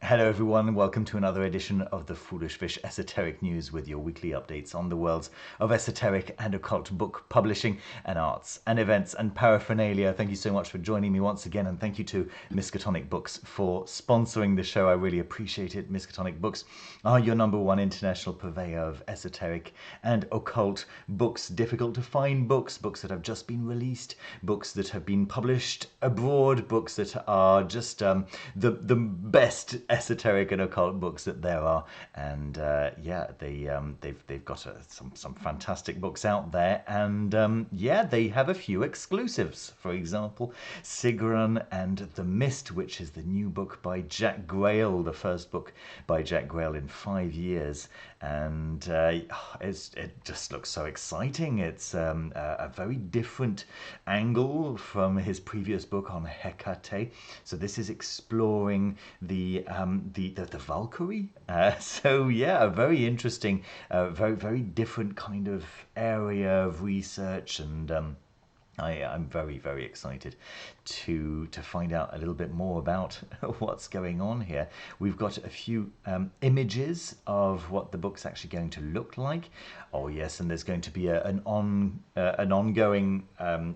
Hello everyone, welcome to another edition of the Foolish Fish Esoteric News with your weekly updates on the worlds of esoteric and occult book publishing and arts and events and paraphernalia. Thank you so much for joining me once again, and thank you to Miskatonic Books for sponsoring the show. I really appreciate it. Miskatonic Books are your #1 international purveyor of esoteric and occult books, difficult to find books, books that have just been released, books that have been published abroad, books that are just the best esoteric and occult books that there are. And yeah, they've got some fantastic books out there, and yeah, they have a few exclusives. For example, Sigrun and the Mist, which is the new book by Jack Grail, the first book by Jack Grail in 5 years, and it just looks so exciting. It's a very different angle from his previous book on Hecate. So this is exploring the Valkyrie. So yeah, a very interesting, very different kind of area of research, and I'm very excited to find out a little bit more about what's going on here. We've got a few images of what the book's actually going to look like. Oh yes, and there's going to be an ongoing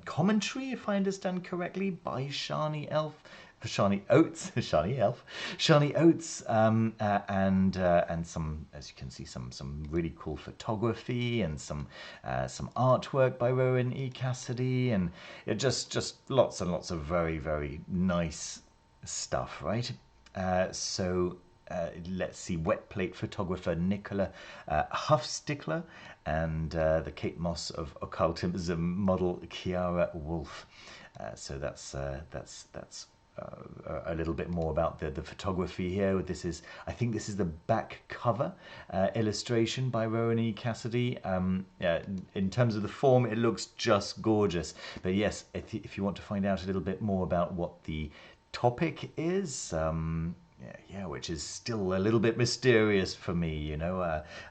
commentary, if I understand correctly, by Shani Oates, and some, as you can see, some really cool photography and some artwork by Rowan E. Cassidy, and it just lots and lots of very nice stuff, right? So let's see, wet plate photographer Nicola Huffstickler, and the Kate Moss of occultism model Kiara Wolf. So that's a little bit more about the photography here. I think this is the back cover illustration by Rowan E. Cassidy. In terms of the form, it looks just gorgeous. But yes, if you want to find out a little bit more about what the topic is, yeah, which is still a little bit mysterious for me, you know.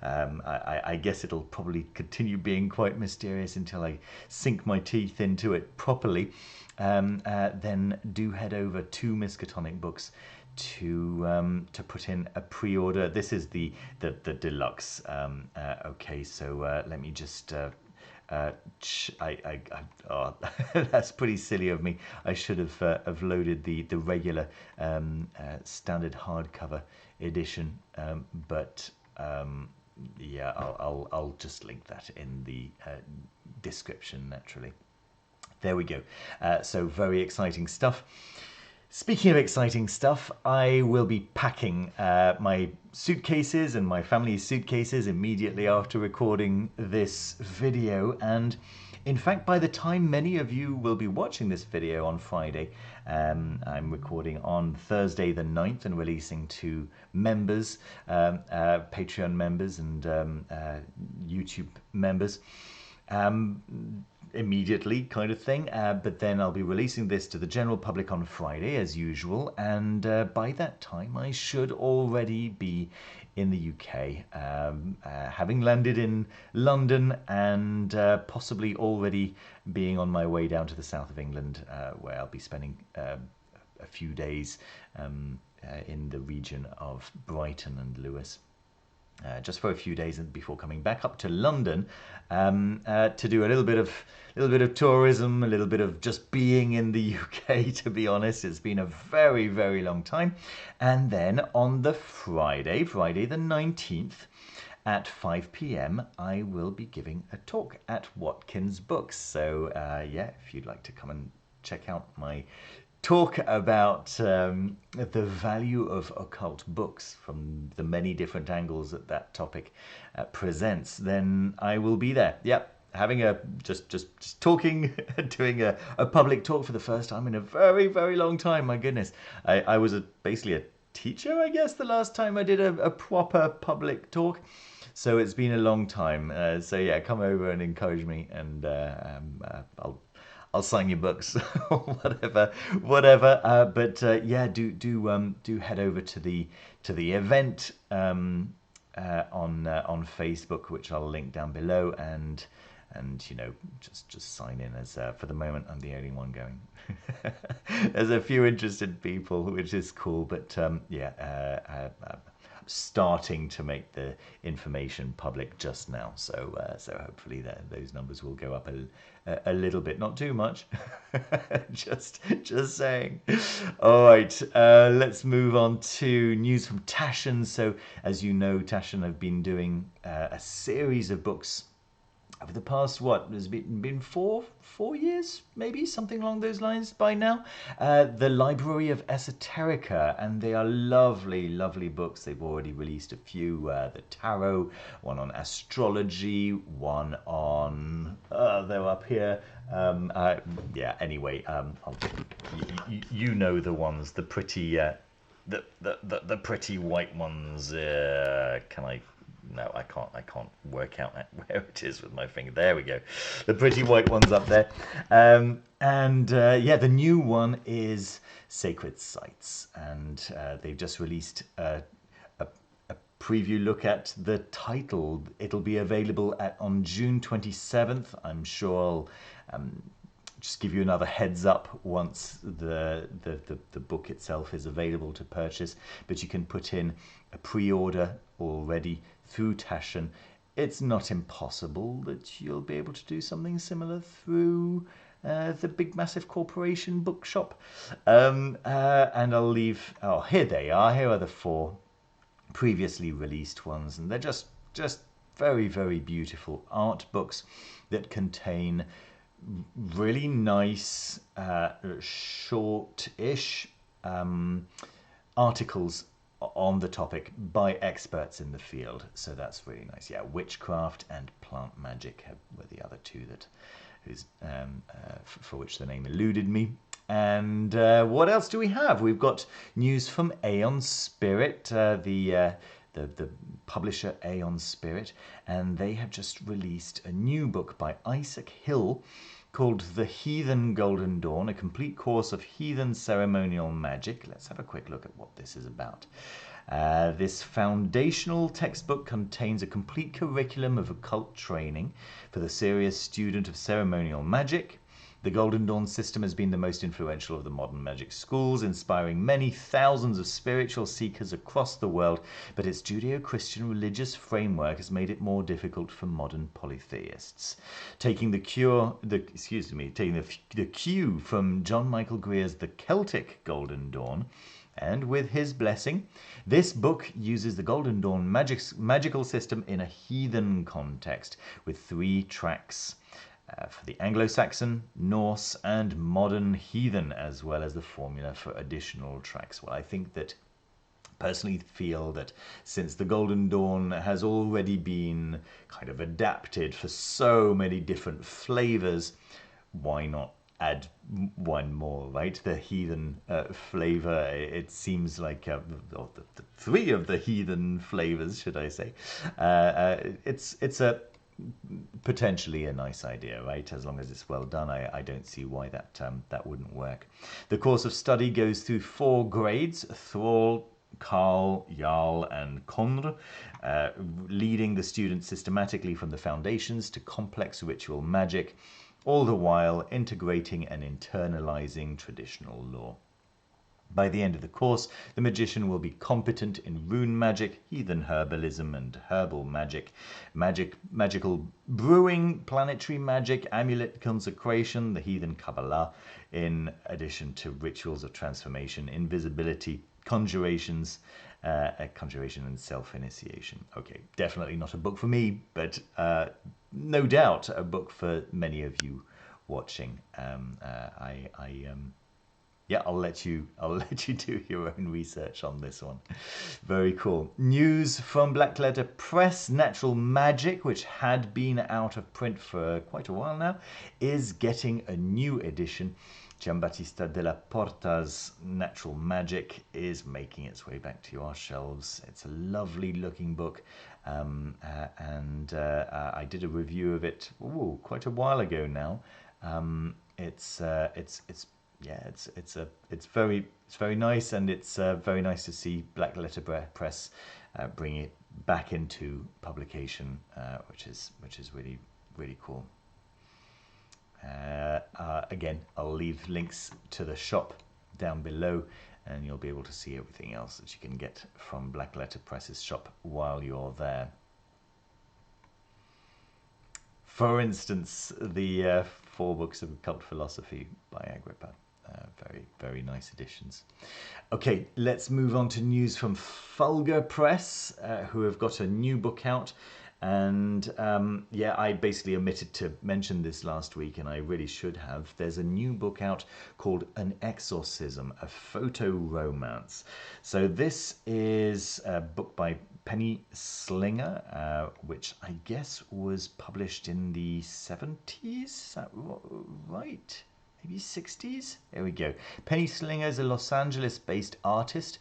I guess it'll probably continue being quite mysterious until I sink my teeth into it properly. Then do head over to Miskatonic Books to put in a pre-order. This is the deluxe. Okay, so let me just. Oh, that's pretty silly of me. I should have loaded the regular standard hardcover edition, but yeah, I'll just link that in the description naturally. There we go. So very exciting stuff. Speaking of exciting stuff, I will be packing my suitcases and my family's suitcases immediately after recording this video. And in fact, by the time many of you will be watching this video on Friday, I'm recording on Thursday the 9th and releasing to members, Patreon members and YouTube members. Immediately kind of thing, but then I'll be releasing this to the general public on Friday as usual, and by that time I should already be in the UK, having landed in London, and possibly already being on my way down to the south of England, where I'll be spending a few days in the region of Brighton and Lewis. Just for a few days before coming back up to London to do a little bit of tourism, a little bit of just being in the UK. To be honest, it's been a very long time. And then on the Friday the 19th at 5 p.m, I will be giving a talk at Watkins Books. So yeah, if you'd like to come and check out my talk about the value of occult books from the many different angles that topic presents, then I will be there. Yep, having a just talking, doing a public talk for the first time in a very long time. My goodness, I was basically a teacher, I guess, the last time I did a proper public talk. So it's been a long time. So yeah, come over and encourage me, and I'll sign your books or whatever. But yeah, do head over to the event on Facebook, which I'll link down below, and and just sign in as for the moment I'm the only one going. There's a few interested people, which is cool, but starting to make the information public just now, so hopefully those numbers will go up a little bit, not too much. just saying. All right, let's move on to news from Taschen. So as you know, Taschen have been doing a series of books over the past, what has been 4 years, maybe something along those lines by now. The Library of Esoterica, and they are lovely books. They've already released a few. The Tarot, one on astrology, one on they're up here. Anyway, you know the ones, the pretty the pretty white ones. Can I? No, I can't work out where it is with my finger. There we go. The pretty white one's up there. The new one is Sacred Sites, and they've just released a preview look at the title. It'll be available on June 27th. I'm sure I'll just give you another heads up once the book itself is available to purchase, but you can put in a pre-order already through Taschen. It's not impossible that you'll be able to do something similar through the big massive corporation bookshop. And I'll leave, here they are. Here are the 4 previously released ones, and they're just very beautiful art books that contain really nice short-ish articles on the topic by experts in the field. So that's really nice. Yeah, witchcraft and plant magic were the other 2 for which the name eluded me. And what else do we have? We've got news from Aeon Spirit, the publisher Aeon Spirit, and they have just released a new book by Isaac Hill called The Heathen Golden Dawn, a complete course of heathen ceremonial magic. Let's have a quick look at what this is about. This foundational textbook contains a complete curriculum of occult training for the serious student of ceremonial magic. The Golden Dawn system has been the most influential of the modern magic schools, inspiring many thousands of spiritual seekers across the world, but its Judeo-Christian religious framework has made it more difficult for modern polytheists. Taking the cue from John Michael Greer's The Celtic Golden Dawn, and with his blessing, this book uses the Golden Dawn magical system in a heathen context, with 3 tracks. For the Anglo-Saxon, Norse, and modern heathen, as well as the formula for additional tracks. Well, I think that, personally feel that since the Golden Dawn has already been kind of adapted for so many different flavors, why not add one more, right? The heathen flavor. It seems like the 3 of the heathen flavors, should I say? It's a potentially a nice idea, right? As long as it's well done, I don't see why that wouldn't work. The course of study goes through 4 grades: Thrall, Carl, Jarl, and Konr, leading the student systematically from the foundations to complex ritual magic, all the while integrating and internalizing traditional lore. By the end of the course, the magician will be competent in rune magic, heathen herbalism and herbal magic, magical brewing, planetary magic, amulet consecration, the heathen Kabbalah, in addition to rituals of transformation, invisibility, conjuration and self-initiation. Okay, definitely not a book for me, but no doubt a book for many of you watching. Yeah, I'll let you do your own research on this one. Very cool. News from Black Letter Press: Natural Magic, which had been out of print for quite a while now, is getting a new edition. Giambattista della Porta's Natural Magic is making its way back to your shelves. It's a lovely looking book, and I did a review of it quite a while ago now. It's very nice, and it's very nice to see Black Letter Press bring it back into publication, which is really cool. Again, I'll leave links to the shop down below, and you'll be able to see everything else that you can get from Black Letter Press's shop while you're there. For instance, the 4 books of occult philosophy by Agrippa. Very, very nice editions. Okay, let's move on to news from Fulgur Press, who have got a new book out. And yeah, I basically omitted to mention this last week, and I really should have. There's a new book out called An Exorcism, a photo romance. So this is a book by Penny Slinger, which I guess was published in the 70s. Is that right? Maybe 60s? There we go. Penny Slinger is a Los Angeles-based artist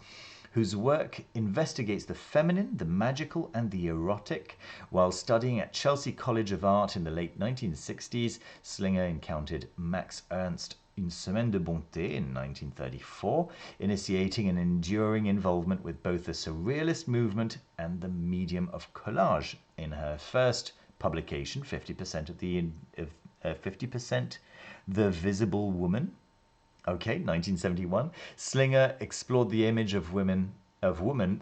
whose work investigates the feminine, the magical, and the erotic. While studying at Chelsea College of Art in the late 1960s, Slinger encountered Max Ernst Une Semaine de Bonté in 1934, initiating an enduring involvement with both the surrealist movement and the medium of collage. In her first publication, 50% of the 50% The Visible Woman, okay, 1971, Slinger explored the image of woman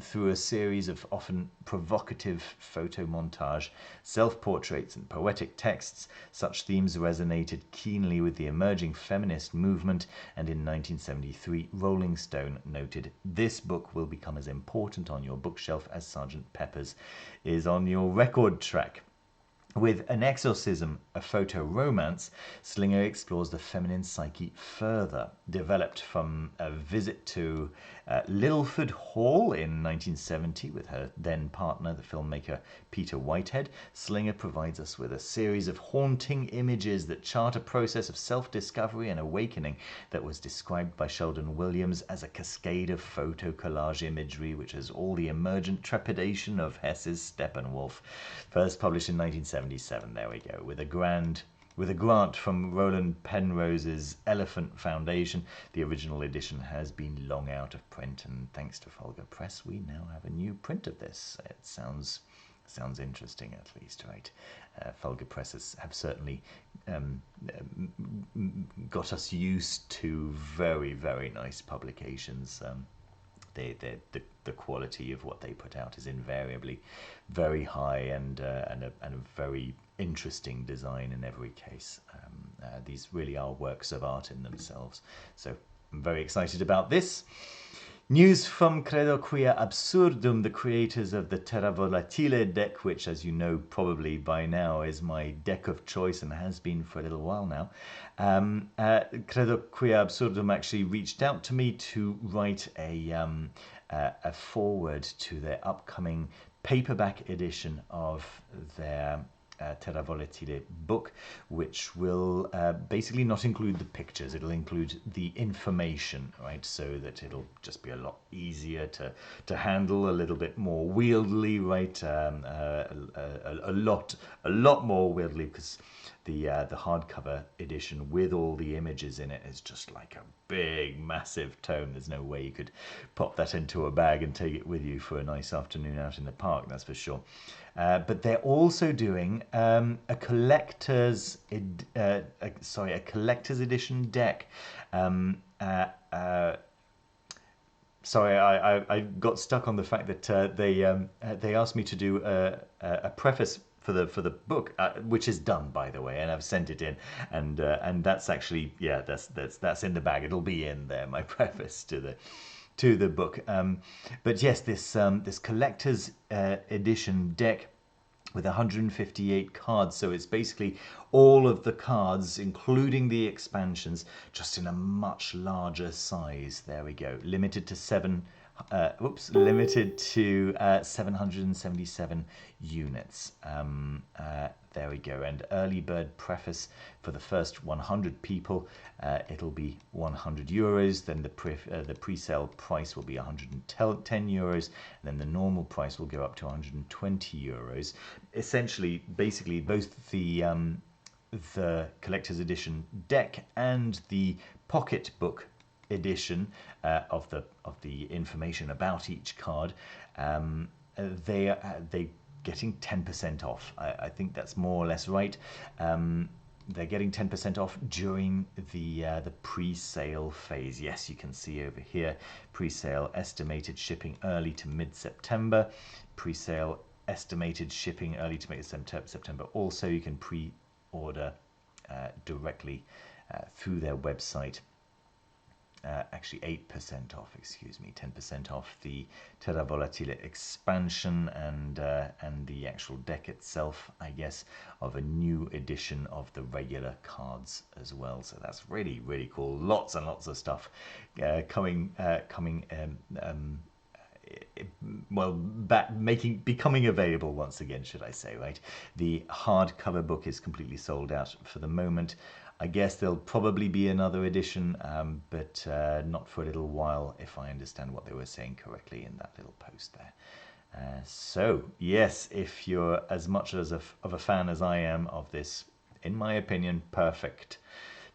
through a series of often provocative photo montage, self-portraits, and poetic texts. Such themes resonated keenly with the emerging feminist movement, and in 1973, Rolling Stone noted, "This book will become as important on your bookshelf as Sgt. Pepper's is on your record track." With An Exorcism, a photo romance, Slinger explores the feminine psyche further. Developed from a visit to Littleford Hall in 1970 with her then partner, the filmmaker Peter Whitehead, Slinger provides us with a series of haunting images that chart a process of self-discovery and awakening that was described by Sheldon Williams as a cascade of photo collage imagery, which has all the emergent trepidation of Hesse's Steppenwolf. First published in 1977, there we go, with a grant from Roland Penrose's Elephant Foundation. The original edition has been long out of print, and thanks to Fulgur Press, we now have a new print of this. It sounds interesting, at least, right? Fulgur Press have certainly got us used to very, very nice publications. The quality of what they put out is invariably very high, and a very interesting design in every case. These really are works of art in themselves. So I'm very excited about this. News from Credo Quia Absurdum, the creators of the Terra Volatile deck, which, as you know probably by now, is my deck of choice and has been for a little while now. Credo Quia Absurdum actually reached out to me to write a foreword to their upcoming paperback edition of their Terra Volatile book, which will basically not include the pictures. It'll include the information, right? So that it'll just be a lot easier to handle, a little bit more wieldy, right? A lot more wieldy, because the hardcover edition with all the images in it is just like a big, massive tome. There's no way you could pop that into a bag and take it with you for a nice afternoon out in the park, that's for sure. But they're also doing a collector's edition deck. Sorry, I got stuck on the fact that they asked me to do a preface for the book, which is done, by the way, and I've sent it in, and that's actually, yeah, that's in the bag. It'll be in there, my preface to the book. But yes, this collector's edition deck with 158 cards, so it's basically all of the cards, including the expansions, just in a much larger size. There we go. Limited to 777 units. There we go. And early bird preface for the first 100 people, it'll be €100. Then the pre-sale price will be 110 euros. And then the normal price will go up to 120 euros. Essentially, basically, both the collector's edition deck and the pocket book edition of the information about each card, they getting 10% off. I think that's more or less right. they're getting 10% off during the pre-sale phase. Yes, you can see over here, pre-sale estimated shipping early to mid-September. Pre-sale estimated shipping early to mid-September. Also, you can pre-order directly through their website. Actually 8% off, excuse me, 10% off the Terra Volatile expansion and the actual deck itself, I guess, of a new edition of the regular cards as well. So that's really, really cool. Lots and lots of stuff becoming available once again, should I say, right? The hardcover book is completely sold out for the moment. I guess there'll probably be another edition, but not for a little while, if I understand what they were saying correctly in that little post there. So, yes, if you're as much of a fan as I am of this, in my opinion, perfect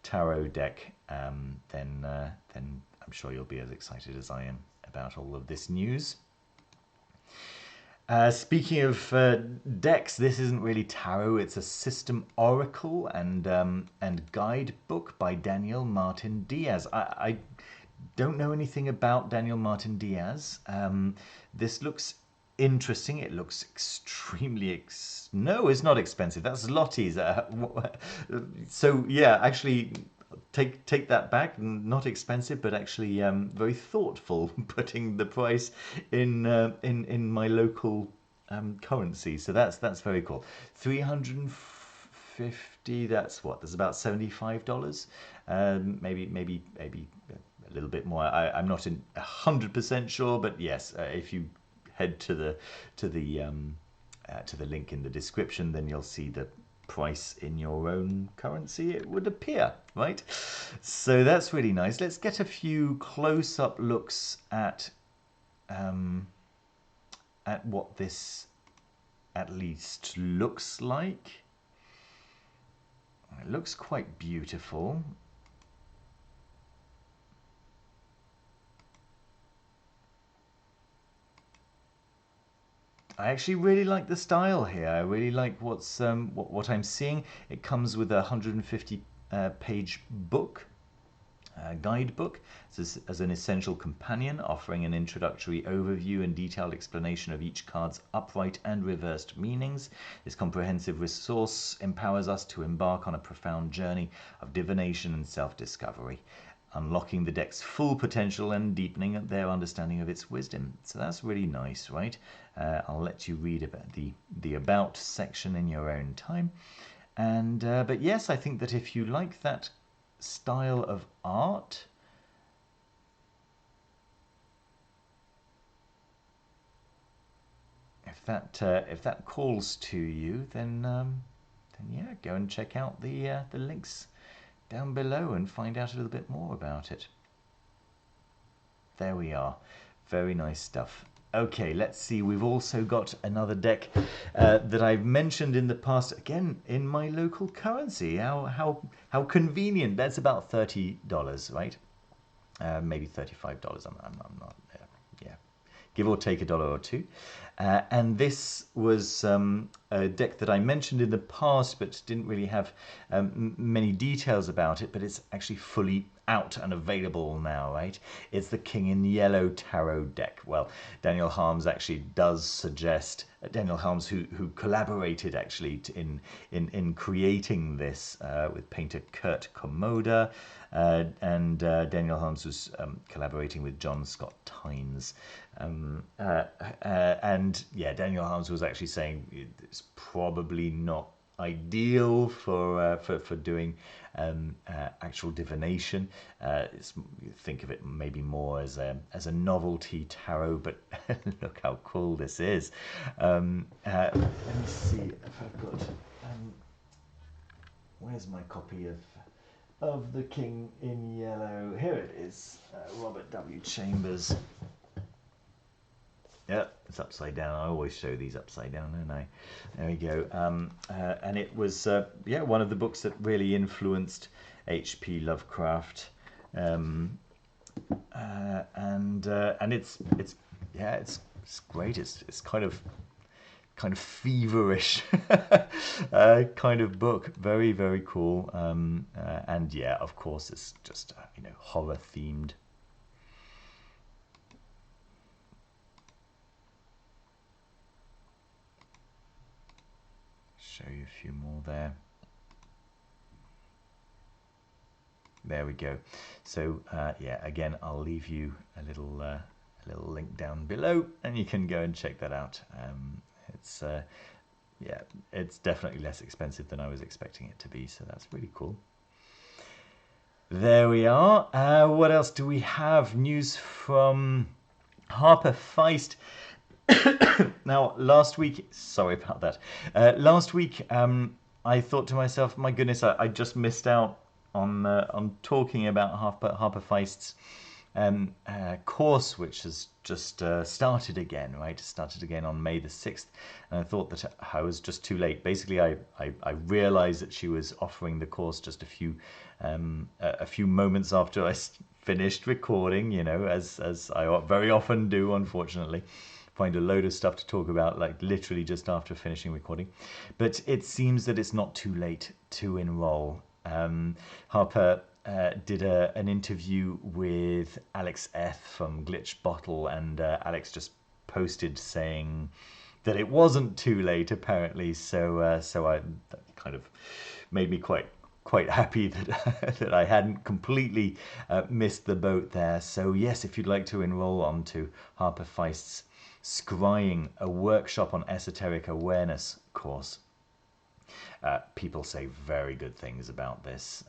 tarot deck, then I'm sure you'll be as excited as I am about all of this news. Speaking of decks, this isn't really tarot, it's a system oracle and guide book by Daniel Martin Diaz. I don't know anything about Daniel Martin Diaz. This looks interesting. It looks extremely no, it's not expensive. That's Lottie's. So yeah, actually take that back. Not expensive, but actually very thoughtful. Putting the price in my local currency. So that's very cool. 350. That's what. There's about $75. Maybe a little bit more. I'm not 100% sure, but yes, if you head to the link in the description, then you'll see the price in your own currency, it would appear, right? So that's really nice. Let's get a few close-up looks at what this at least looks like. It looks quite beautiful. I actually really like the style here. I really like what I'm seeing. It comes with a 150 page book, guidebook, as an essential companion, offering an introductory overview and detailed explanation of each card's upright and reversed meanings. This comprehensive resource empowers us to embark on a profound journey of divination and self-discovery, unlocking the deck's full potential and deepening their understanding of its wisdom. So that's really nice, right? I'll let you read about the about section in your own time. And but yes, I think that if you like that style of art, if that calls to you, then yeah, go and check out the links down below and find out a little bit more about it. There we are. Very nice stuff. Okay, let's see. We've also got another deck that I've mentioned in the past, again in my local currency. How convenient. That's about $30, right? Maybe $35. I'm not. Yeah, give or take $1 or $2. And this was a deck that I mentioned in the past, but didn't really have many details about it. But it's actually fully out and available now, right? It's the King in Yellow Tarot deck. Well, Daniel Harms actually does suggest, Daniel Harms who collaborated actually in creating this with painter Kurt Komoda, and Daniel Harms was collaborating with John Scott Tynes. And yeah, Daniel Harms was actually saying it's probably not ideal for doing actual divination. Think of it maybe more as a novelty tarot, but look how cool this is. Let me see if I've got where's my copy of the King in Yellow. Here it is. Robert W. Chambers. Yeah, it's upside down. I always show these upside down, don't I? There we go. And it was yeah, one of the books that really influenced H.P. Lovecraft. And it's yeah, it's great. It's kind of kind of feverish kind of book. Very, very cool. And yeah, of course, it's just you know, horror themed. Show you a few more there. There we go. So yeah, again, I'll leave you a little link down below, and you can go and check that out. It's yeah, it's definitely less expensive than I was expecting it to be, so that's really cool. There we are. What else do we have? News from Harper Feist. Now, last week, sorry about that. Last week, I thought to myself, my goodness, I just missed out on talking about Harper Feist's course, which has just started again, right? Started again on May the 6th, and I thought that I was just too late. Basically, I realized that she was offering the course just a few moments after I finished recording, you know, as I very often do, unfortunately. Find a load of stuff to talk about, like literally just after finishing recording. But it seems that it's not too late to enroll. Harper did an interview with Alex Eth from Glitch Bottle, and Alex just posted saying that it wasn't too late, apparently. So that kind of made me quite happy that that I hadn't completely missed the boat there. So yes, if you'd like to enroll onto Harper Feist's Scrying, a workshop on esoteric awareness course. People say very good things about this.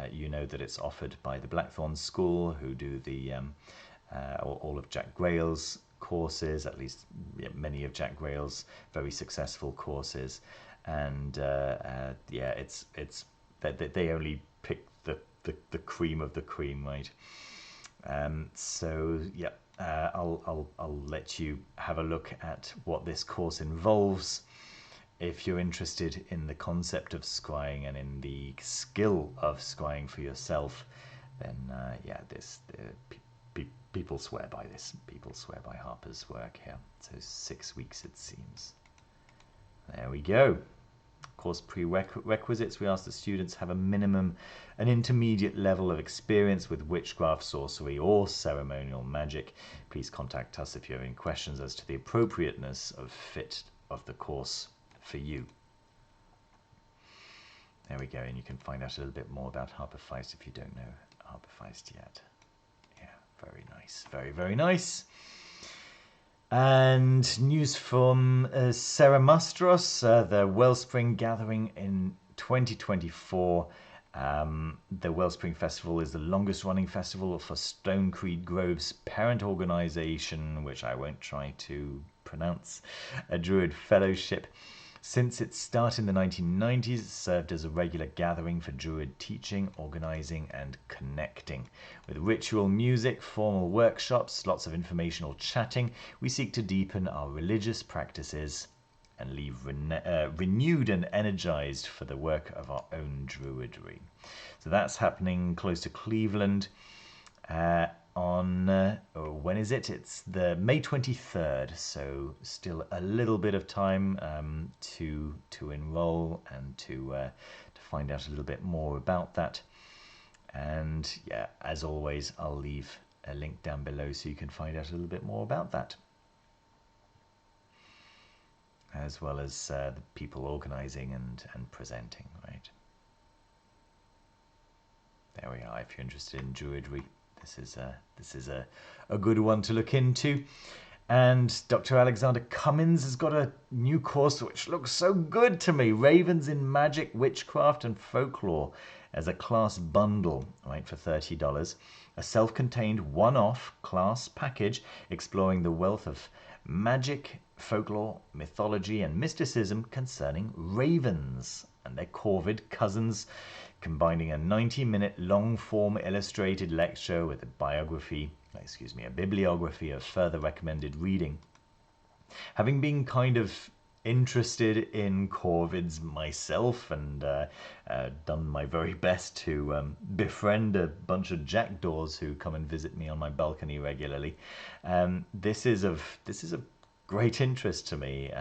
You know that it's offered by the Blackthorn School, who do the all of Jack Grail's courses, at least many of Jack Grail's very successful courses, and yeah, it's they only pick the cream of the cream, right? So yeah. I'll let you have a look at what this course involves. If you're interested in the concept of scrying and in the skill of scrying for yourself, then yeah, people swear by this. People swear by Harper's work here. So 6 weeks it seems. There we go. Course prerequisites, we ask that students have a minimum, an intermediate level of experience with witchcraft, sorcery, or ceremonial magic. Please contact us if you have any questions as to the appropriateness of fit of the course for you. There we go, and you can find out a little bit more about Harper Feist if you don't know Harper Feist yet. Yeah, very nice, very, very nice. And news from Ceramastros, the Wellspring Gathering in 2024. The Wellspring Festival is the longest running festival for Stonecrete Grove's parent organization, which I won't try to pronounce, a Druid Fellowship. Since its start in the 1990s, it served as a regular gathering for Druid teaching, organizing, and connecting. With ritual music, formal workshops, lots of informational chatting, we seek to deepen our religious practices and leave renewed and energized for the work of our own Druidry. So that's happening close to Cleveland on, when is it? It's the May 23rd, so still a little bit of time to enroll and to find out a little bit more about that. And yeah, as always, I'll leave a link down below so you can find out a little bit more about that, as well as the people organizing and presenting, right? There we are. If you're interested in Druidry, this is a good one to look into. And Dr. Alexander Cummins has got a new course which looks so good to me. Ravens in Magic, Witchcraft and Folklore as a class bundle, right, for $30. A self-contained one-off class package exploring the wealth of magic, folklore, mythology and mysticism concerning ravens and their corvid cousins, combining a 90-minute long-form illustrated lecture with a bibliography of further recommended reading. Having been kind of interested in corvids myself and done my very best to befriend a bunch of jackdaws who come and visit me on my balcony regularly, this is of great interest to me.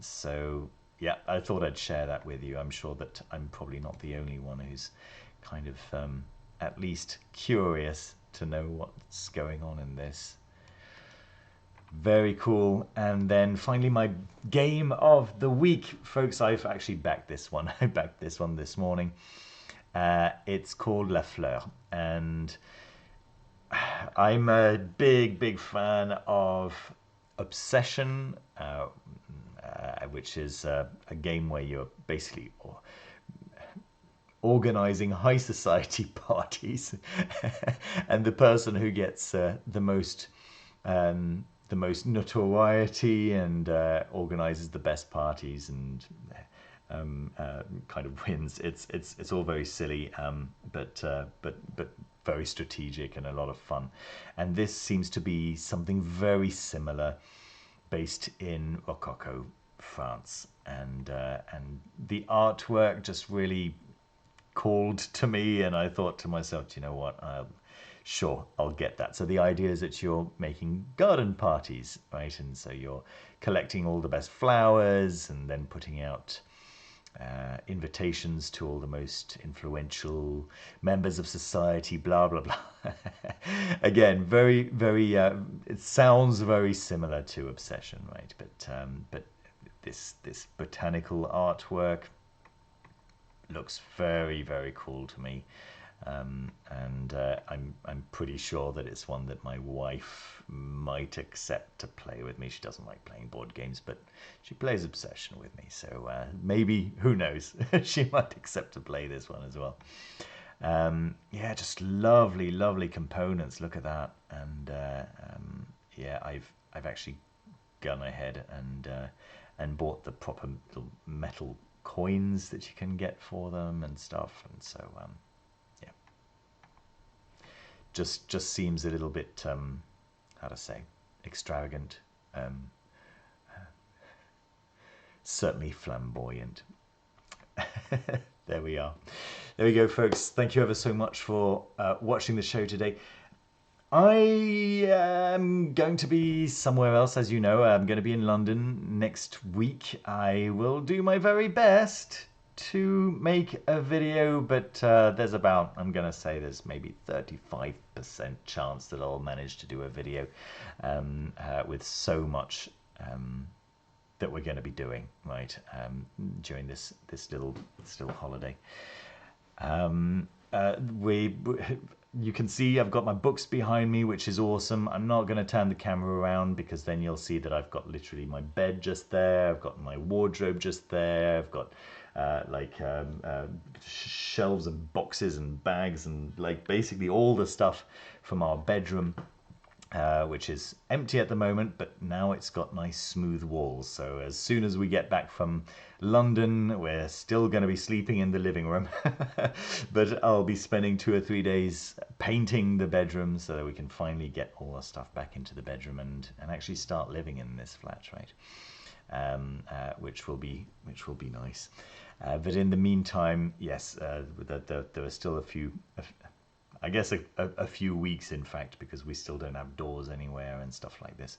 So yeah, I thought I'd share that with you. I'm sure that I'm probably not the only one who's kind of at least curious to know what's going on in this. Very cool. And then finally, my game of the week, folks. I've actually backed this one. I backed this one this morning. It's called La Fleur, and I'm a big fan of Obsession, which is a game where you're basically organizing high society parties, and the person who gets the most notoriety and organizes the best parties and kind of wins. It's all very silly, but very strategic and a lot of fun. And this seems to be something very similar, based in Rococo, France, and the artwork just really called to me, and I thought to myself, you know what, sure, I'll get that. So the idea is that you're making garden parties, right? And so you're collecting all the best flowers and then putting out invitations to all the most influential members of society, blah, blah, blah. Again, very, it sounds very similar to Obsession, right? But this botanical artwork looks very cool to me, and I'm pretty sure that it's one that my wife might accept to play with me. She doesn't like playing board games, but she plays Obsession with me, so maybe, who knows, she might accept to play this one as well. Yeah, just lovely components. Look at that, and yeah, I've actually gone ahead and bought the proper little metal coins that you can get for them and stuff, and so yeah, just seems a little bit how to say, extravagant, certainly flamboyant. There we are. There we go, folks. Thank you ever so much for watching the show today. I am going to be somewhere else, as you know. I'm going to be in London next week. I will do my very best to make a video, but there's about, I'm going to say there's maybe 35% chance that I'll manage to do a video with so much that we're going to be doing, right, during this little holiday. You can see I've got my books behind me, which is awesome. I'm not going to turn the camera around because then you'll see that I've got literally my bed just there. I've got my wardrobe just there. I've got shelves and boxes and bags and like basically all the stuff from our bedroom, which is empty at the moment, but now it's got nice smooth walls. So as soon as we get back from London, we're still going to be sleeping in the living room, but I'll be spending 2 or 3 days painting the bedroom so that we can finally get all our stuff back into the bedroom and actually start living in this flat, right? Which will be nice. But in the meantime, yes, there are still a few, I guess a few weeks, in fact, because we still don't have doors anywhere and stuff like this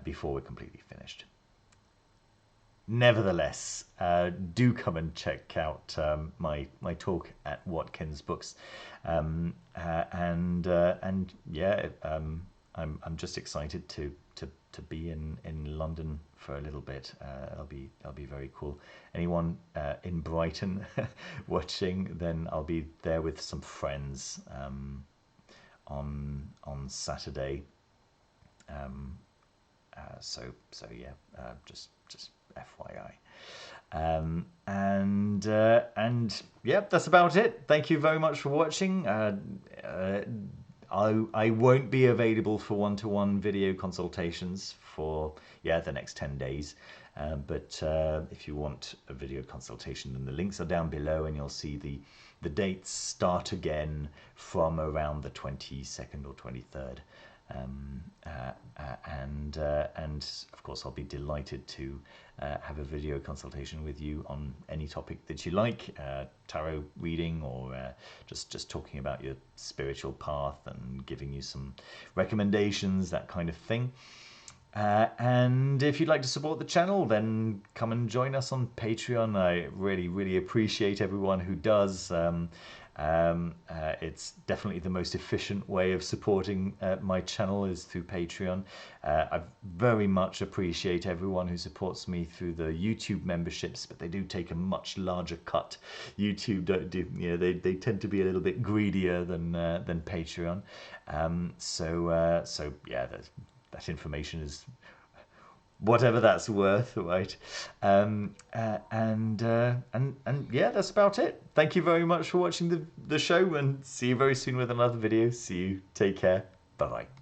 before we're completely finished. Nevertheless, do come and check out my talk at Watkins Books, and yeah, I'm just excited to be in London for a little bit. I'll be very cool. Anyone in Brighton watching, then I'll be there with some friends on Saturday. So yeah, just FYI. And yeah, that's about it. Thank you very much for watching. I won't be available for one-to-one video consultations for the next 10 days. But if you want a video consultation, then the links are down below, and you'll see the dates start again from around the 22nd or 23rd. And of course, I'll be delighted to have a video consultation with you on any topic that you like, tarot reading, or just talking about your spiritual path and giving you some recommendations, that kind of thing. And if you'd like to support the channel, then come and join us on Patreon. I really appreciate everyone who does. It's definitely the most efficient way of supporting my channel is through Patreon. I very much appreciate everyone who supports me through the YouTube memberships, but they do take a much larger cut. YouTube don't do, you know, they tend to be a little bit greedier than Patreon. So yeah, that information is whatever that's worth, right? And yeah, that's about it. Thank you very much for watching the show, and see you very soon with another video. See you. Take care. Bye bye.